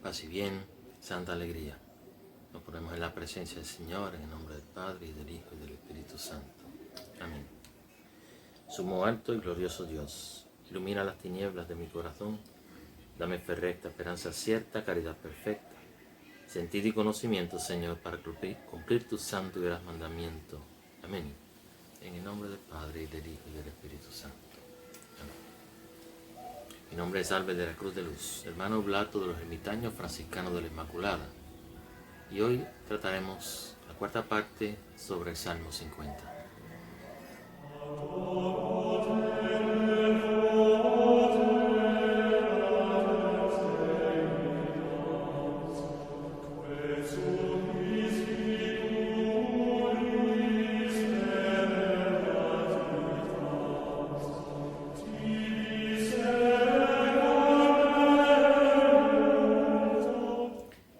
paz y bien, santa alegría. Nos ponemos en la presencia del Señor, en el nombre del Padre, y del Hijo, y del Espíritu Santo. Amén. Sumo alto y glorioso Dios, ilumina las tinieblas de mi corazón, dame fe recta, esperanza cierta, caridad perfecta, sentido y conocimiento, Señor, para cumplir tu santo y veraz mandamiento. Amén. En el nombre del Padre, y del Hijo, y del Espíritu Santo. Amén. Mi nombre es Albert de la Cruz de Luz, hermano oblato de los ermitaños franciscanos de la Inmaculada. Y hoy trataremos la cuarta parte sobre el Salmo 50.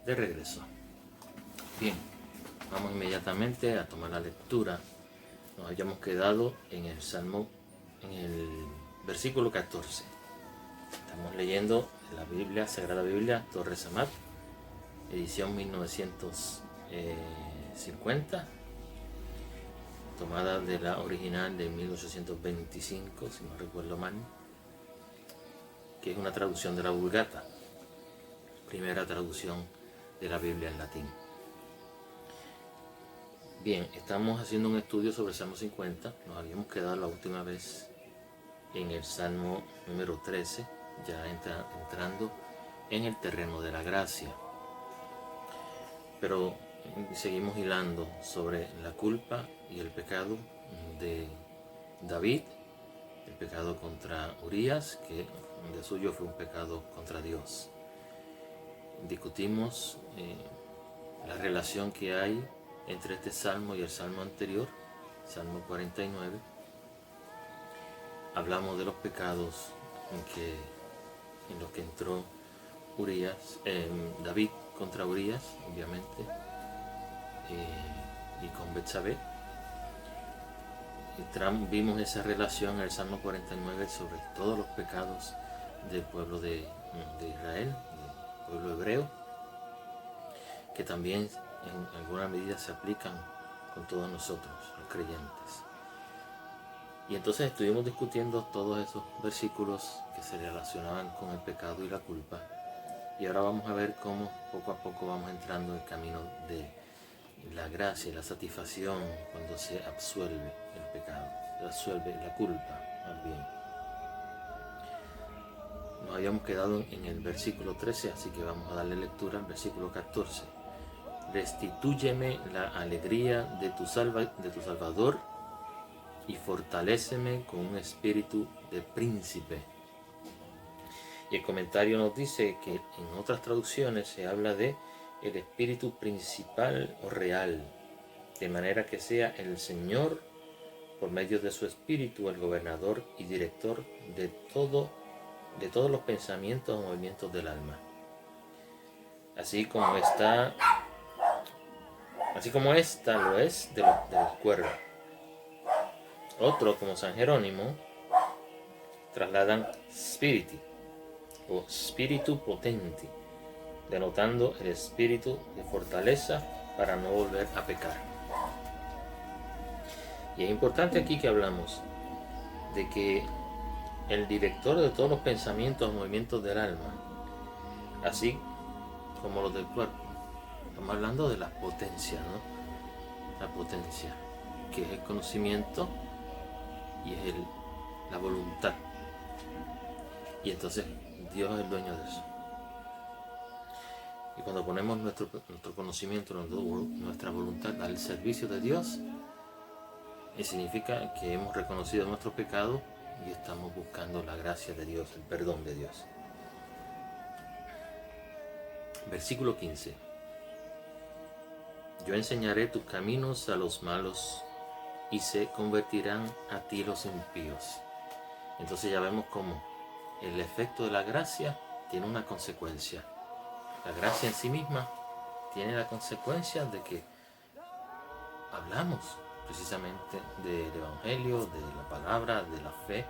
De regreso. Bien, vamos inmediatamente a tomar la lectura. Nos habíamos quedado en el Salmo, en el versículo 14. Estamos leyendo la Biblia, Sagrada Biblia, Torres Amat, edición 1950, tomada de la original de 1825, si no recuerdo mal, que es una traducción de la Vulgata, primera traducción de la Biblia en latín. Bien, estamos haciendo un estudio sobre el Salmo 50. Nos habíamos quedado la última vez en el Salmo número 13, ya entrando en el terreno de la gracia. Pero seguimos hilando sobre la culpa y el pecado de David, el pecado contra Urías, que de suyo fue un pecado contra Dios. Discutimos la relación que hay entre este salmo y el salmo anterior, Salmo 49. Hablamos de los pecados en los que entró David contra Urías, obviamente, y con Betsabé. Vimos esa relación en el Salmo 49 sobre todos los pecados del pueblo de Israel, del pueblo hebreo, que también en alguna medida se aplican con todos nosotros, los creyentes. Y entonces estuvimos discutiendo todos esos versículos que se relacionaban con el pecado y la culpa. Y ahora vamos a ver cómo poco a poco vamos entrando en el camino de la gracia y la satisfacción cuando se absuelve el pecado, se absuelve la culpa, más bien. Nos habíamos quedado en el versículo 13, así que vamos a darle lectura al versículo 14. Restitúyeme la alegría de tu Salvador y fortaléceme con un espíritu de príncipe. Y el comentario nos dice que en otras traducciones se habla de el espíritu principal o real, de manera que sea el Señor, por medio de su espíritu, el gobernador y director de todos los pensamientos o movimientos del alma. Así como esta lo es del cuerpo. Otros, como San Jerónimo, trasladan spiriti o spiritu potenti, denotando el espíritu de fortaleza para no volver a pecar. Y es importante aquí que hablamos de que el director de todos los pensamientos o movimientos del alma, así como los del cuerpo, estamos hablando de la potencia, ¿no? La potencia, que es el conocimiento y es la voluntad. Y entonces Dios es el dueño de eso. Y cuando ponemos nuestro conocimiento, nuestra voluntad al servicio de Dios, significa que hemos reconocido nuestro pecado y estamos buscando la gracia de Dios, el perdón de Dios. Versículo 15. Yo enseñaré tus caminos a los malos y se convertirán a ti los impíos. Entonces ya vemos cómo el efecto de la gracia tiene una consecuencia. La gracia en sí misma tiene la consecuencia de que hablamos precisamente del Evangelio, de la palabra, de la fe.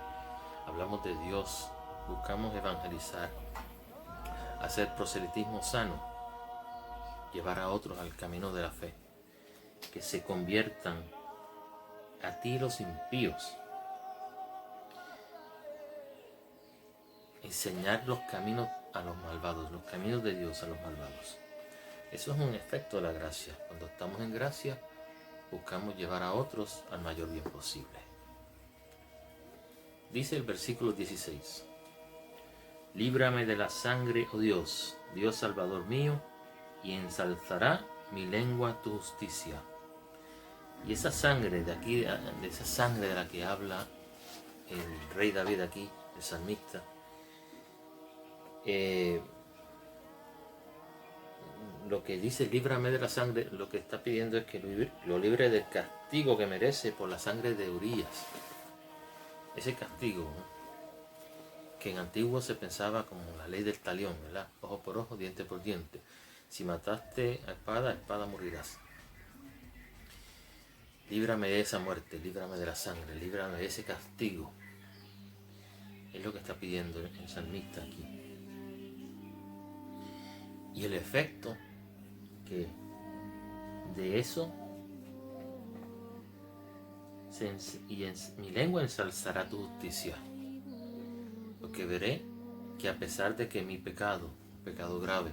Hablamos de Dios, buscamos evangelizar hacer proselitismo sano, llevar a otros al camino de la fe, que se conviertan a ti los impíos, enseñar los caminos a los malvados, los caminos de Dios a los malvados. Eso es un efecto de la gracia. Cuando estamos en gracia, buscamos llevar a otros al mayor bien posible. Dice el versículo 16: líbrame de la sangre, oh Dios, Dios Salvador mío, y ensalzará mi lengua tu justicia. Y esa sangre de aquí, de esa sangre de la que habla el rey David aquí, el salmista, lo que dice líbrame de la sangre, lo que está pidiendo es que lo libre del castigo que merece por la sangre de Urías. Ese castigo, ¿no?, que en antiguo se pensaba como la ley del talión, ¿verdad? Ojo por ojo, diente por diente. Si mataste a espada morirás. Líbrame de esa muerte, líbrame de la sangre, líbrame de ese castigo. Es lo que está pidiendo el salmista aquí. Y el efecto que de eso, mi lengua ensalzará tu justicia, porque veré que a pesar de que mi pecado, un pecado grave,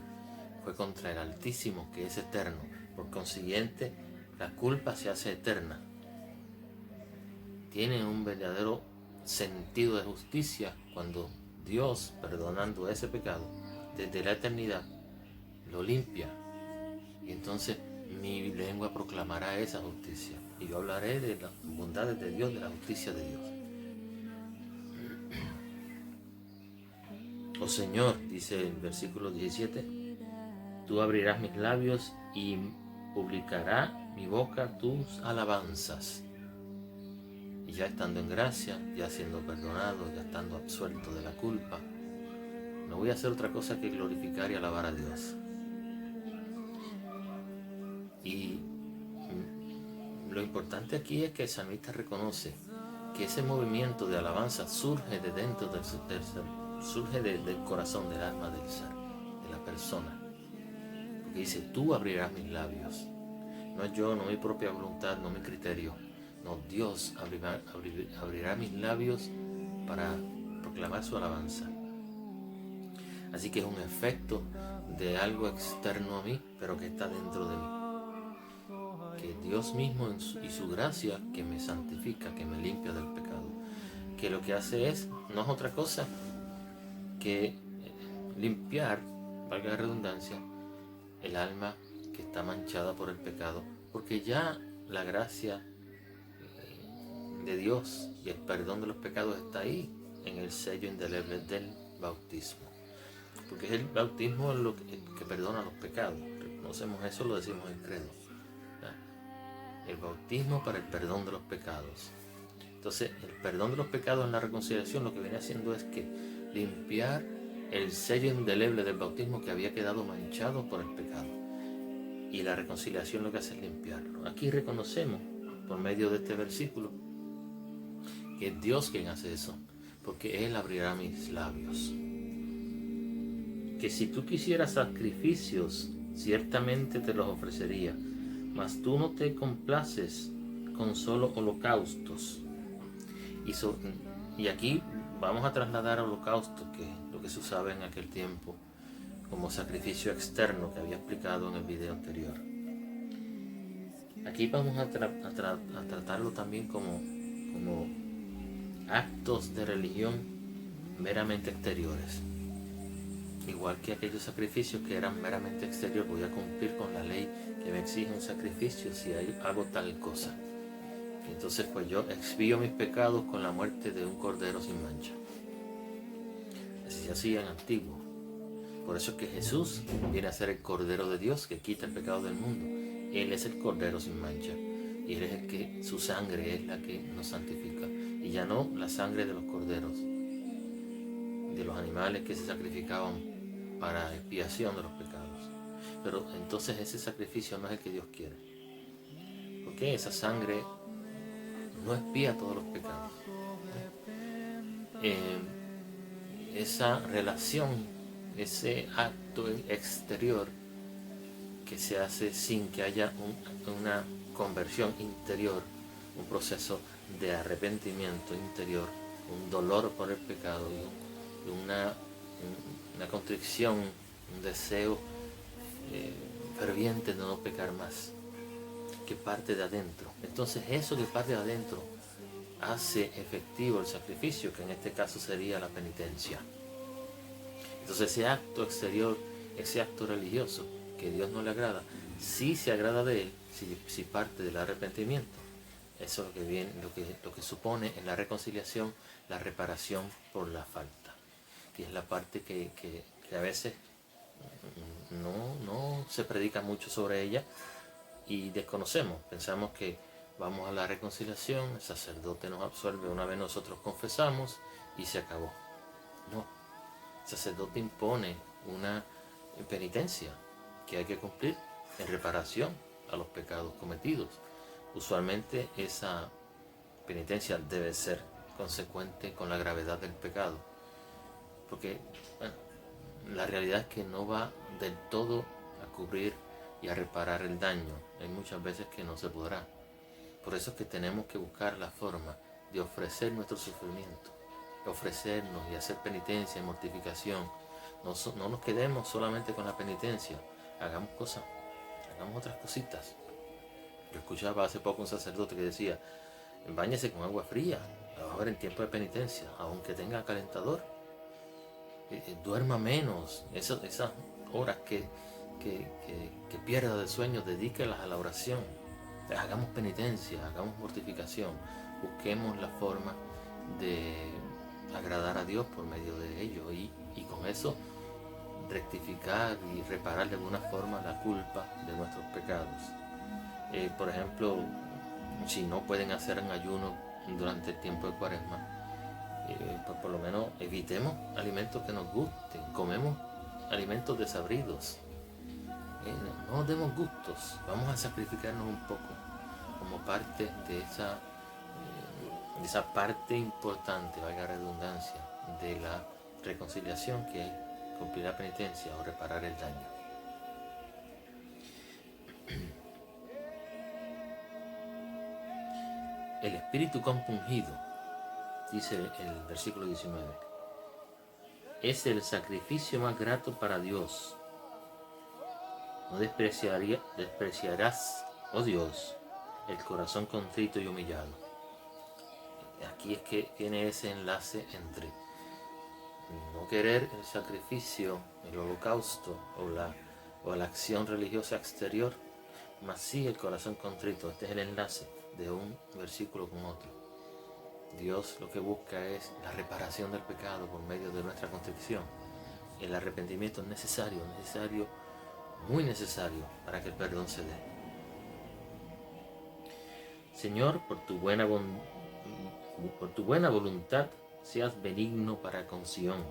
fue contra el Altísimo, que es eterno, por consiguiente la culpa se hace eterna, tiene un verdadero sentido de justicia cuando Dios, perdonando ese pecado desde la eternidad, lo limpia, y entonces mi lengua proclamará esa justicia, y yo hablaré de las bondades de Dios, de la justicia de Dios. Oh Señor, dice el versículo 17, tú abrirás mis labios y publicará mi boca tus alabanzas. Y ya estando en gracia, ya siendo perdonado, ya estando absuelto de la culpa, no voy a hacer otra cosa que glorificar y alabar a Dios. Y lo importante aquí es que el salmista reconoce que ese movimiento de alabanza surge de dentro del surge del corazón, del alma del ser, de la persona. Porque dice, tú abrirás mis labios. No es yo, no mi propia voluntad, no mi criterio. No, Dios abrirá mis labios para proclamar su alabanza. Así que es un efecto de algo externo a mí, pero que está dentro de mí. Que Dios mismo y su gracia que me santifica, que me limpia del pecado. Que lo que hace no es otra cosa que limpiar, valga la redundancia, el alma que está manchada por el pecado, porque ya la gracia de Dios y el perdón de los pecados está ahí en el sello indeleble del bautismo, porque es el bautismo lo que perdona los pecados. Reconocemos eso, lo decimos en credo, el bautismo para el perdón de los pecados. Entonces el perdón de los pecados en la reconciliación lo que viene haciendo es que limpiar el sello indeleble del bautismo que había quedado manchado por el pecado, y la reconciliación lo que hace es limpiarlo. Aquí reconocemos por medio de este versículo que es Dios quien hace eso, porque Él abrirá mis labios. Que si tú quisieras sacrificios, ciertamente te los ofrecería, mas tú no te complaces con solo holocaustos. Y aquí vamos a trasladar a holocausto, que es lo que se usaba en aquel tiempo como sacrificio externo, que había explicado en el video anterior. Aquí vamos a tratarlo también como actos de religión meramente exteriores. Igual que aquellos sacrificios que eran meramente exteriores, voy a cumplir con la ley que me exige un sacrificio si hago tal cosa. Entonces pues yo expío mis pecados con la muerte de un cordero sin mancha. Así se hacía en antiguo. Por eso es que Jesús viene a ser el Cordero de Dios que quita el pecado del mundo. Él es el Cordero sin mancha. Y Él es el que, su sangre es la que nos santifica. Y ya no la sangre de los corderos, de los animales que se sacrificaban para expiación de los pecados. Pero entonces ese sacrificio no es el que Dios quiere. Porque esa sangre no expía todos los pecados. Esa relación ese acto exterior que se hace sin que haya una conversión interior, un proceso de arrepentimiento interior, un dolor por el pecado y una contrición, un deseo ferviente de no pecar más, que parte de adentro. Entonces eso que parte de adentro hace efectivo el sacrificio, que en este caso sería la penitencia. Entonces ese acto exterior, ese acto religioso que Dios no le agrada, sí se agrada de él si parte del arrepentimiento. Eso es lo que viene, lo que supone en la reconciliación la reparación por la falta. Y es la parte que a veces no se predica mucho sobre ella y desconocemos. Pensamos que vamos a la reconciliación, el sacerdote nos absuelve una vez nosotros confesamos y se acabó. No, el sacerdote impone una penitencia que hay que cumplir en reparación a los pecados cometidos. Usualmente esa penitencia debe ser consecuente con la gravedad del pecado, porque bueno, la realidad es que no va del todo a cubrir y a reparar el daño. Hay muchas veces que no se podrá. Por eso es que tenemos que buscar la forma de ofrecer nuestro sufrimiento, ofrecernos y hacer penitencia y mortificación. No nos quedemos solamente con la penitencia, hagamos cosas, hagamos otras cositas. Yo escuchaba hace poco un sacerdote que decía, báñese con agua fría, ahora en tiempo de penitencia, aunque tenga calentador, duerma menos, esas horas que pierda de sueño, dedíquelas a la oración. Hagamos penitencia, hagamos mortificación, busquemos la forma de agradar a Dios por medio de ello y con eso rectificar y reparar de alguna forma la culpa de nuestros pecados. Por ejemplo, si no pueden hacer un ayuno durante el tiempo de Cuaresma, pues por lo menos evitemos alimentos que nos gusten, comemos alimentos desabridos. No nos demos gustos, vamos a sacrificarnos un poco como parte de esa parte importante, valga la redundancia, de la reconciliación, que es cumplir la penitencia o reparar el daño. El espíritu compungido, dice el versículo 19, es el sacrificio más grato para Dios. No despreciarás, oh Dios, el corazón contrito y humillado. Aquí es que tiene ese enlace entre no querer el sacrificio, el holocausto o la acción religiosa exterior, mas sí el corazón contrito. Este es el enlace de un versículo con otro. Dios lo que busca es la reparación del pecado por medio de nuestra contrición. El arrepentimiento es necesario, muy necesario para que el perdón se dé. Señor, por tu buena voluntad, seas benigno para con Sión,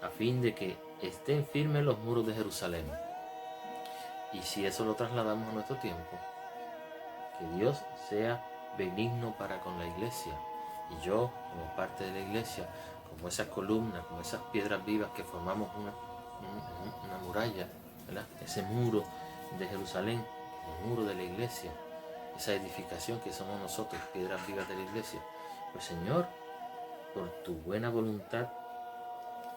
a fin de que estén firmes los muros de Jerusalén. Y si eso lo trasladamos a nuestro tiempo, que Dios sea benigno para con la iglesia, y yo, como parte de la iglesia, como esa columna, como esas piedras vivas que formamos una muralla, ¿verdad? Ese muro de Jerusalén, el muro de la iglesia, esa edificación que somos nosotros, piedras vivas de la iglesia. Pues Señor, por tu buena voluntad,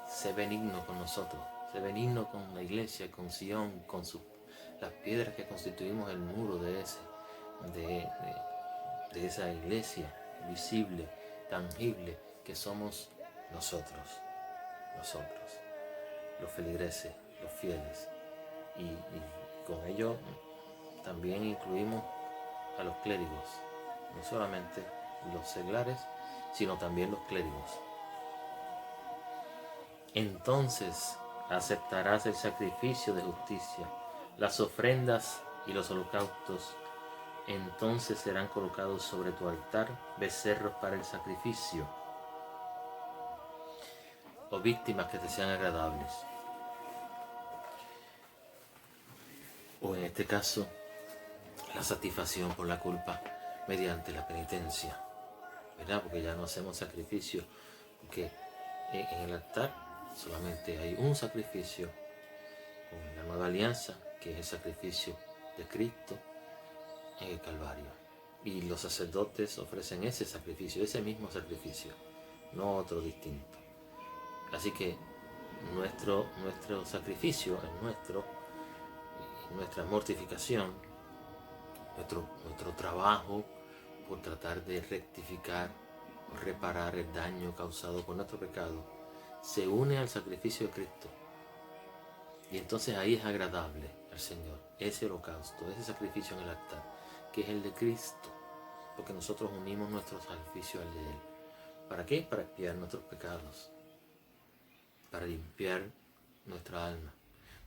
sé benigno con nosotros, sé benigno con la iglesia, con Sión, con las piedras que constituimos el muro de esa iglesia visible, tangible, que somos nosotros, los feligreses, los fieles. Y con ello también incluimos a los clérigos, no solamente los seglares, sino también los clérigos. Entonces aceptarás el sacrificio de justicia, las ofrendas y los holocaustos. Entonces serán colocados sobre tu altar becerros para el sacrificio, o víctimas que te sean agradables. O en este caso, la satisfacción por la culpa mediante la penitencia, ¿verdad? Porque ya no hacemos sacrificio, porque en el altar Solamente hay un sacrificio con la nueva alianza, que es el sacrificio de Cristo en el Calvario. Y los sacerdotes ofrecen ese sacrificio, ese mismo sacrificio, no otro distinto. Así que nuestro sacrificio es nuestra mortificación, nuestro trabajo por tratar de rectificar o reparar el daño causado por nuestro pecado, se une al sacrificio de Cristo. Y entonces ahí es agradable al Señor ese holocausto, ese sacrificio en el altar, que es el de Cristo, porque nosotros unimos nuestro sacrificio al de Él. ¿Para qué? Para expiar nuestros pecados, para limpiar nuestra alma,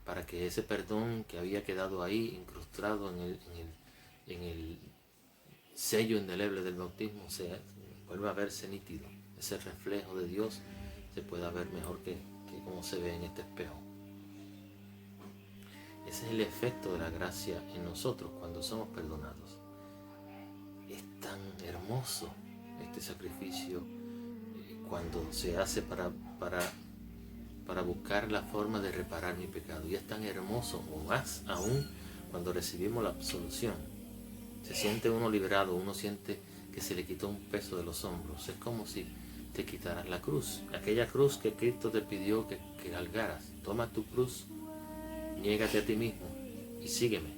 para que ese perdón que había quedado ahí incrustado en el sello indeleble del bautismo vuelva a verse nítido. Ese reflejo de Dios se pueda ver mejor que como se ve en este espejo. Ese es el efecto de la gracia en nosotros cuando somos perdonados. Es tan hermoso este sacrificio cuando se hace para buscar la forma de reparar mi pecado. Y es tan hermoso, o más aún, cuando recibimos la absolución. Se siente uno liberado, uno siente que se le quitó un peso de los hombros. Es como si te quitaras la cruz, aquella cruz que Cristo te pidió que cargaras. Toma tu cruz, niégate a ti mismo y sígueme.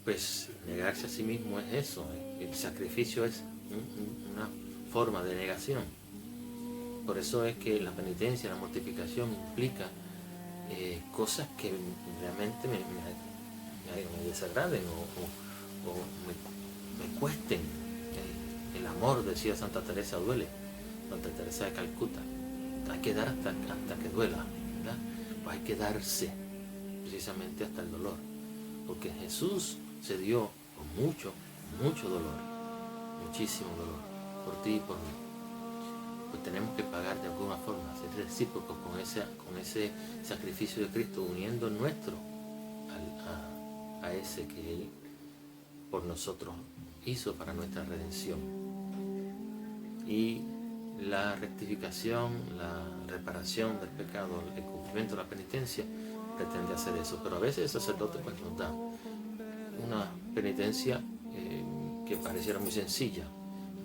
Pues negarse a sí mismo es eso. El sacrificio es una forma de negación. Por eso es que la penitencia, la mortificación implica cosas que realmente me desagraden o me cuesten. El amor, decía Santa Teresa, duele. Santa Teresa de Calcuta. Hay que dar hasta que duela, ¿verdad? Pues hay que darse precisamente hasta el dolor. Porque Jesús se dio con mucho dolor, muchísimo dolor, por ti y por mí. Pues tenemos que pagar de alguna forma, ser recíprocos con ese sacrificio de Cristo, uniendo el nuestro a ese que Él por nosotros hizo para nuestra redención. Y la rectificación, la reparación del pecado, el cumplimiento de la penitencia pretende hacer eso. Pero a veces el sacerdote pues nos da una penitencia que pareciera muy sencilla.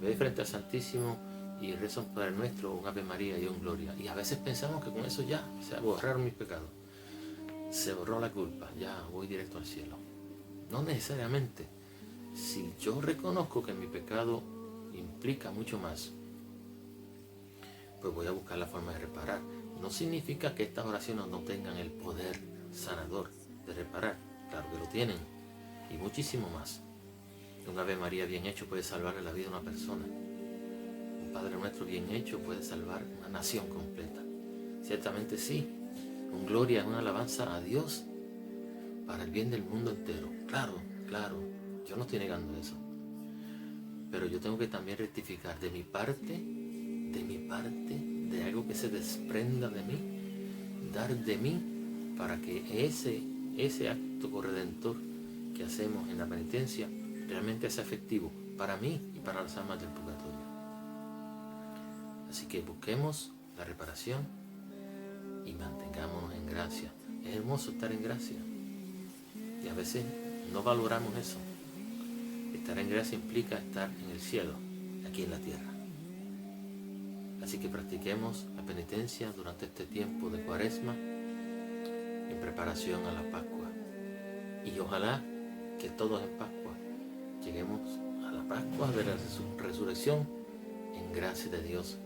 Ve frente al Santísimo y rezo un Padre Nuestro, un Ave María y un Gloria. Y a veces pensamos que con eso ya se borraron mis pecados. Se borró la culpa, ya voy directo al cielo. No necesariamente. Si yo reconozco que mi pecado implica mucho más, pues voy a buscar la forma de reparar. No significa que estas oraciones no tengan el poder sanador de reparar. Claro que lo tienen. Y muchísimo más. Un Ave María bien hecho puede salvar la vida de una persona. Un Padre Nuestro bien hecho puede salvar una nación completa. Ciertamente sí. Un Gloria es una alabanza a Dios para el bien del mundo entero. Claro. Yo no estoy negando eso. Pero yo tengo que también rectificar de mi parte, de algo que se desprenda de mí, dar de mí para que ese acto corredentor que hacemos en la penitencia realmente sea efectivo para mí y para las almas del purgatorio. Así que busquemos la reparación y mantengámonos en gracia. Es hermoso estar en gracia y a veces no valoramos eso. Estar en gracia implica estar en el cielo, aquí en la tierra. Así que practiquemos la penitencia durante este tiempo de Cuaresma en preparación a la Pascua. Y ojalá que todos en Pascua lleguemos a la Pascua de la resurrección en gracia de Dios,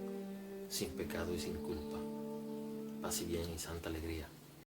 sin pecado y sin culpa. Paz y bien y santa alegría.